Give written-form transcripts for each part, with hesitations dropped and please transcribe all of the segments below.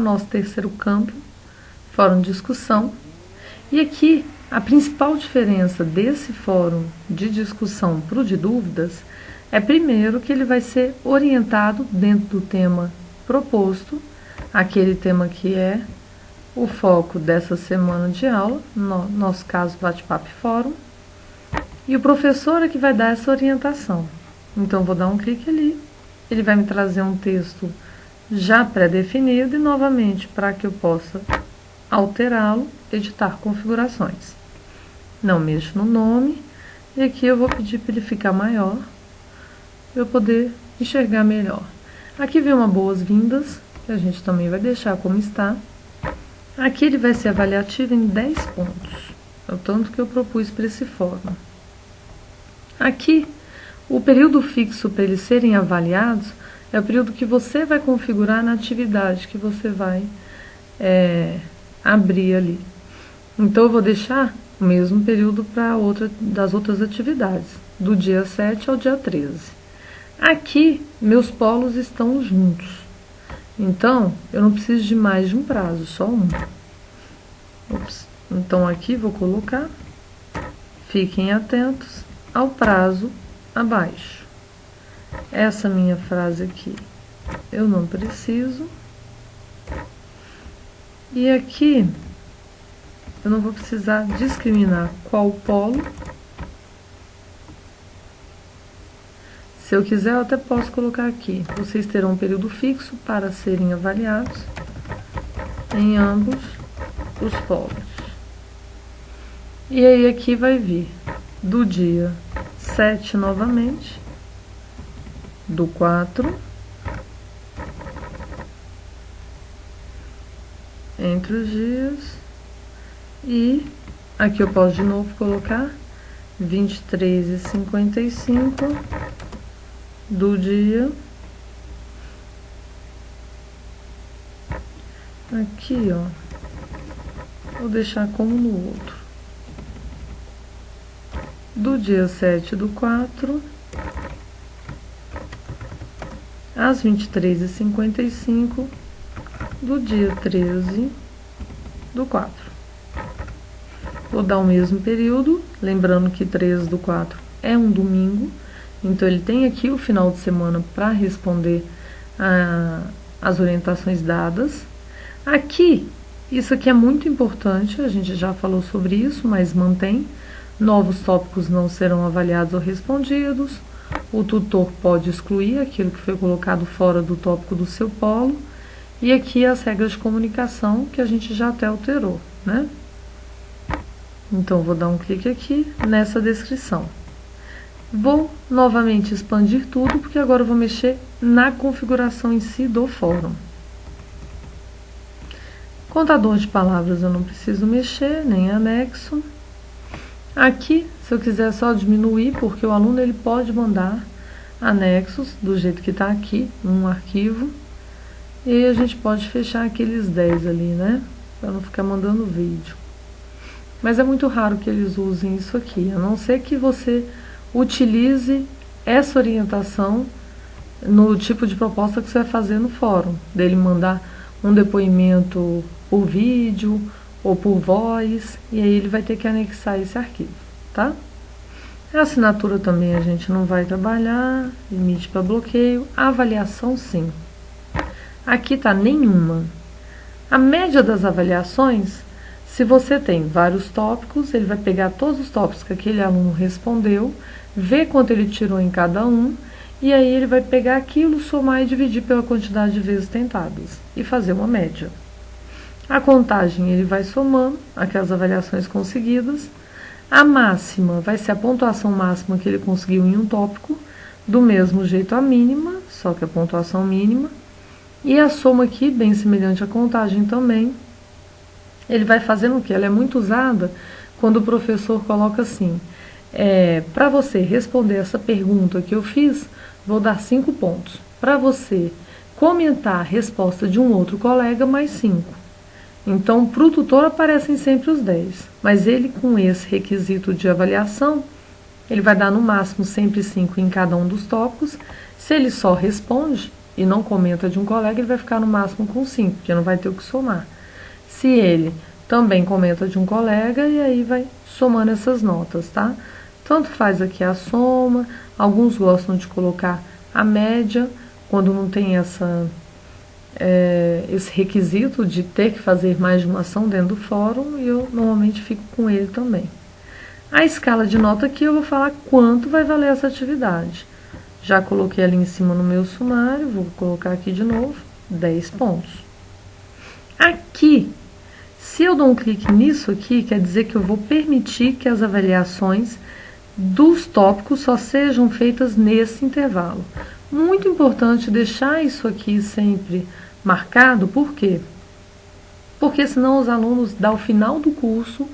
nosso terceiro campo, fórum de discussão. E aqui, a principal diferença desse fórum de discussão para o de dúvidas é, primeiro, que ele vai ser orientado dentro do tema proposto, aquele tema que é o foco dessa semana de aula, no nosso caso, bate-papo e fórum, e o professor é que vai dar essa orientação. Então, vou dar um clique ali, ele vai me trazer um texto já pré-definido e, novamente, para que eu possa alterá-lo, editar configurações. Não mexo no nome, e aqui eu vou pedir para ele ficar maior, para eu poder enxergar melhor. Aqui vem uma boas-vindas, que a gente também vai deixar como está. Aqui ele vai ser avaliativo em 10 pontos, é o tanto que eu propus para esse fórum. Aqui, o período fixo para eles serem avaliados é o período que você vai configurar na atividade que você vai abrir ali. Então, eu vou deixar o mesmo período para das outras atividades, do dia 7 ao dia 13. Aqui, meus polos estão juntos. Então, eu não preciso de mais de um prazo, só um. Então, aqui vou colocar, fiquem atentos ao prazo abaixo. Essa minha frase aqui, eu não preciso. E aqui, eu não vou precisar discriminar qual polo. Se eu quiser, eu até posso colocar aqui. Vocês terão um período fixo para serem avaliados em ambos os polos. E aí, aqui vai vir do dia 7 novamente, do 4, entre os dias, e aqui eu posso de novo colocar 23h55 do dia, aqui ó, vou deixar como no outro, do dia 7 do 4, às 23h55 do dia 13 do 4. Vou dar o mesmo período, lembrando que 13 do 4 é um domingo, então ele tem aqui o final de semana para responder as orientações dadas. Aqui, isso aqui é muito importante, a gente já falou sobre isso, mas mantém. Novos tópicos não serão avaliados ou respondidos. O tutor pode excluir aquilo que foi colocado fora do tópico do seu polo. E aqui as regras de comunicação que a gente já até alterou, né? Então, vou dar um clique aqui nessa descrição. Vou novamente expandir tudo, porque agora eu vou mexer na configuração em si do fórum. Contador de palavras eu não preciso mexer, nem anexo. Aqui, se eu quiser só diminuir, porque o aluno ele pode mandar anexos do jeito que está aqui, num arquivo. E aí a gente pode fechar aqueles 10 ali, né? Para não ficar mandando vídeo. Mas é muito raro que eles usem isso aqui, a não ser que você utilize essa orientação no tipo de proposta que você vai fazer no fórum. Dele mandar um depoimento por vídeo ou por voz, e aí ele vai ter que anexar esse arquivo, tá? A assinatura também a gente não vai trabalhar, limite para bloqueio, a avaliação sim. Aqui tá nenhuma. A média das avaliações, se você tem vários tópicos, ele vai pegar todos os tópicos que aquele aluno respondeu, ver quanto ele tirou em cada um, e aí ele vai pegar aquilo, somar e dividir pela quantidade de vezes tentadas, e fazer uma média. A contagem ele vai somando aquelas avaliações conseguidas. A máxima vai ser a pontuação máxima que ele conseguiu em um tópico, do mesmo jeito a mínima, só que a pontuação mínima. E a soma aqui, bem semelhante à contagem também, ele vai fazendo o que? Ela é muito usada quando o professor coloca assim, para você responder essa pergunta que eu fiz, vou dar 5 pontos. Para você comentar a resposta de um outro colega, mais 5. Então, para o tutor aparecem sempre os 10, mas ele com esse requisito de avaliação, ele vai dar no máximo sempre 5 em cada um dos tópicos. Se ele só responde, e não comenta de um colega, ele vai ficar no máximo com 5, porque não vai ter o que somar. Se ele também comenta de um colega, e aí vai somando essas notas, tá? Tanto faz aqui a soma, alguns gostam de colocar a média, quando não tem esse requisito de ter que fazer mais de uma ação dentro do fórum, e eu normalmente fico com ele também. A escala de nota aqui eu vou falar quanto vai valer essa atividade. Já coloquei ali em cima no meu sumário, vou colocar aqui de novo, 10 pontos. Aqui, se eu dou um clique nisso aqui, quer dizer que eu vou permitir que as avaliações dos tópicos só sejam feitas nesse intervalo. Muito importante deixar isso aqui sempre marcado, por quê? Porque senão os alunos, ao final do curso,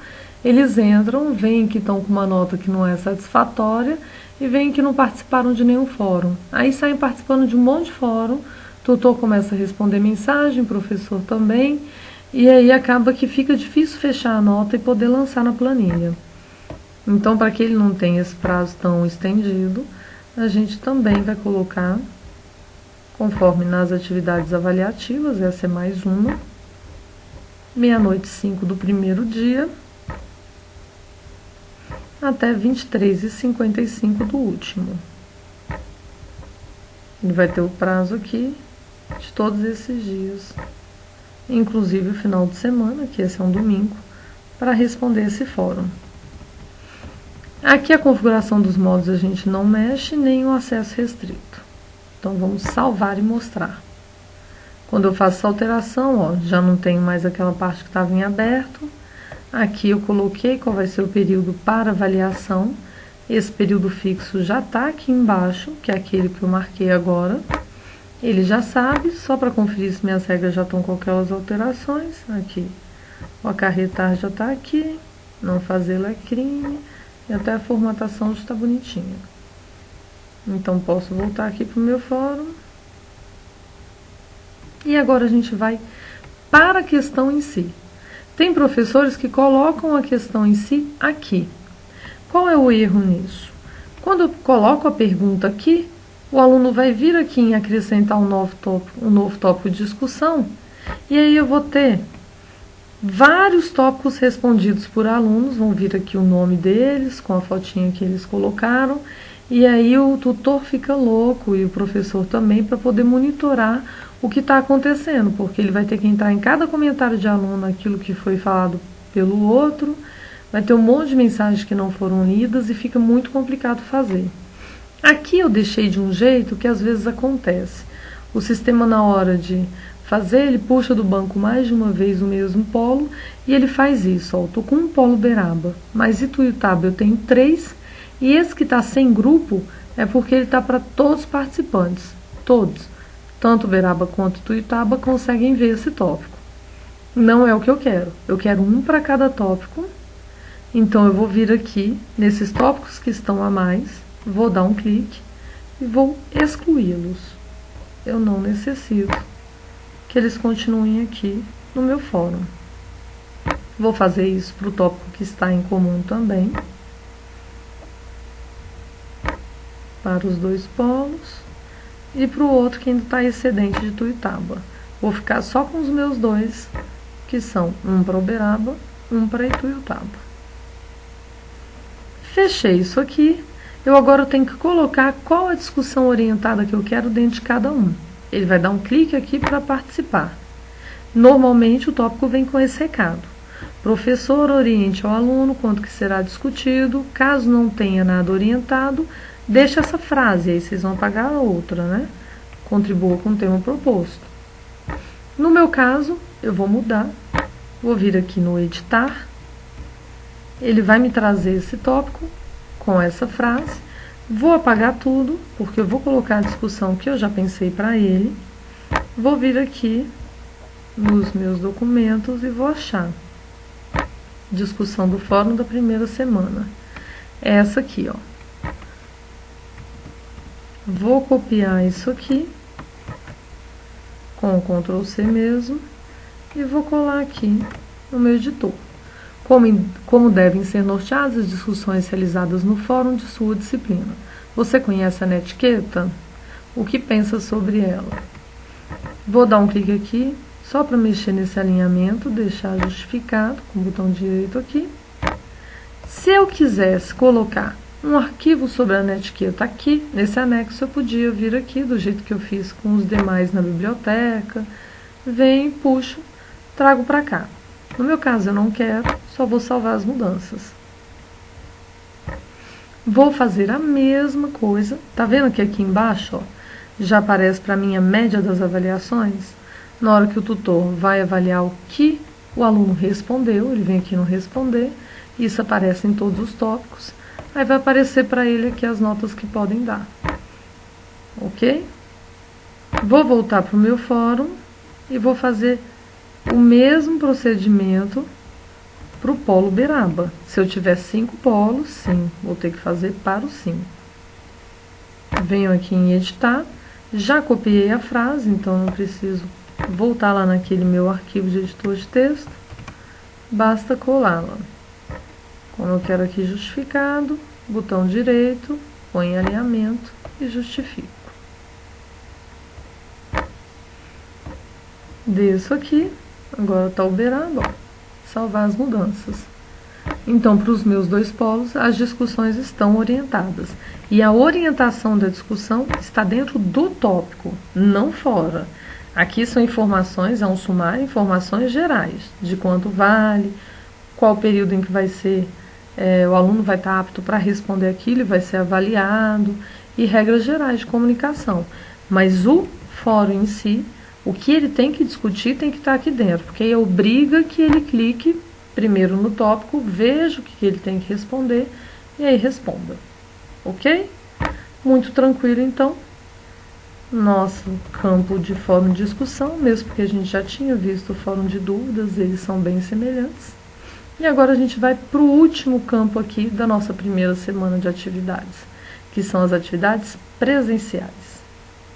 eles entram, veem que estão com uma nota que não é satisfatória e veem que não participaram de nenhum fórum. Aí saem participando de um monte de fórum, o tutor começa a responder mensagem, o professor também, e aí acaba que fica difícil fechar a nota e poder lançar na planilha. Então, para que ele não tenha esse prazo tão estendido, a gente também vai colocar, conforme nas atividades avaliativas, essa é mais uma, 00:05 do primeiro dia, até 23:55 do último. Ele vai ter o prazo aqui de todos esses dias, inclusive o final de semana, que esse é um domingo, para responder esse fórum. Aqui a configuração dos modos a gente não mexe, nem o acesso restrito. Então vamos salvar e mostrar. Quando eu faço essa alteração, ó, já não tenho mais aquela parte que estava em aberto. Aqui eu coloquei qual vai ser o período para avaliação. Esse período fixo já está aqui embaixo, que é aquele que eu marquei agora. Ele já sabe, só para conferir se minhas regras já estão com aquelas alterações. Aqui, o acarretar já está aqui, não fazer lacrinha, e até a formatação já está bonitinha. Então posso voltar aqui para o meu fórum. E agora a gente vai para a questão em si. Tem professores que colocam a questão em si aqui. Qual é o erro nisso? Quando eu coloco a pergunta aqui, o aluno vai vir aqui em acrescentar um novo tópico de discussão, e aí eu vou ter vários tópicos respondidos por alunos, vão vir aqui o nome deles, com a fotinha que eles colocaram, e aí o tutor fica louco, e o professor também, para poder monitorar o que está acontecendo, porque ele vai ter que entrar em cada comentário de aluno aquilo que foi falado pelo outro, vai ter um monte de mensagens que não foram lidas e fica muito complicado fazer. Aqui eu deixei de um jeito que às vezes acontece. O sistema, na hora de fazer, ele puxa do banco mais de uma vez o mesmo polo e ele faz isso. Ó, eu estou com um polo Beraba, mas Ituiutaba eu tenho 3, e esse que está sem grupo é porque ele está para todos os participantes, todos. Tanto Beraba quanto Ituiutaba conseguem ver esse tópico. Não é o que eu quero um para cada tópico. Então eu vou vir aqui nesses tópicos que estão a mais, vou dar um clique e vou excluí-los. Eu não necessito que eles continuem aqui no meu fórum. Vou fazer isso para o tópico que está em comum também, para os 2 polos. E para o outro que ainda está excedente de Ituiutaba. Vou ficar só com os meus 2, que são um para Uberaba, um para Ituiutaba. Fechei isso aqui. Eu agora tenho que colocar qual a discussão orientada que eu quero dentro de cada um. Ele vai dar um clique aqui para participar. Normalmente o tópico vem com esse recado. Professor, oriente ao aluno quanto que será discutido. Caso não tenha nada orientado, deixa essa frase, aí vocês vão apagar a outra, né? Contribua com o tema proposto. No meu caso, eu vou mudar. Vou vir aqui no editar. Ele vai me trazer esse tópico com essa frase. Vou apagar tudo, porque eu vou colocar a discussão que eu já pensei para ele. Vou vir aqui nos meus documentos e vou achar discussão do fórum da primeira semana. É essa aqui, ó. Vou copiar isso aqui com o Ctrl C mesmo e vou colar aqui no meu editor. Como devem ser norteadas as discussões realizadas no fórum de sua disciplina. Você conhece a netiqueta? o que pensa sobre ela. Vou dar um clique aqui, só para mexer nesse alinhamento, deixar justificado, com o botão direito aqui. Se eu quisesse colocar um arquivo sobre a netiqueta aqui, nesse anexo, eu podia vir aqui, do jeito que eu fiz com os demais na biblioteca, venho, puxo, trago para cá. No meu caso eu não quero, só vou salvar as mudanças. Vou fazer a mesma coisa, tá vendo que aqui embaixo, ó, já aparece para mim a média das avaliações? Na hora que o tutor vai avaliar o que o aluno respondeu, ele vem aqui no responder, isso aparece em todos os tópicos, aí vai aparecer para ele aqui as notas que podem dar. Ok? Vou voltar para o meu fórum e vou fazer o mesmo procedimento para o polo Uberaba. Se eu tiver 5 polos, sim, vou ter que fazer para o 5. Venho aqui em editar, já copiei a frase, então não preciso voltar lá naquele meu arquivo de editor de texto, basta colá-la. Como eu quero aqui justificado, botão direito, põe em alinhamento e justifico. Desço aqui, agora está Uberaba, ó, salvar as mudanças. Então, para os meus 2 polos, as discussões estão orientadas. E a orientação da discussão está dentro do tópico, não fora. Aqui são informações, é um sumário, informações gerais, de quanto vale, qual período em que vai ser, o aluno vai estar apto para responder aquilo e vai ser avaliado, e regras gerais de comunicação. Mas o fórum em si, o que ele tem que discutir tem que estar aqui dentro, porque aí obriga que ele clique primeiro no tópico, veja o que ele tem que responder e aí responda. Ok? Muito tranquilo, então. Nosso campo de fórum de discussão, mesmo porque a gente já tinha visto o fórum de dúvidas, eles são bem semelhantes. E agora a gente vai para o último campo aqui da nossa primeira semana de atividades, que são as atividades presenciais.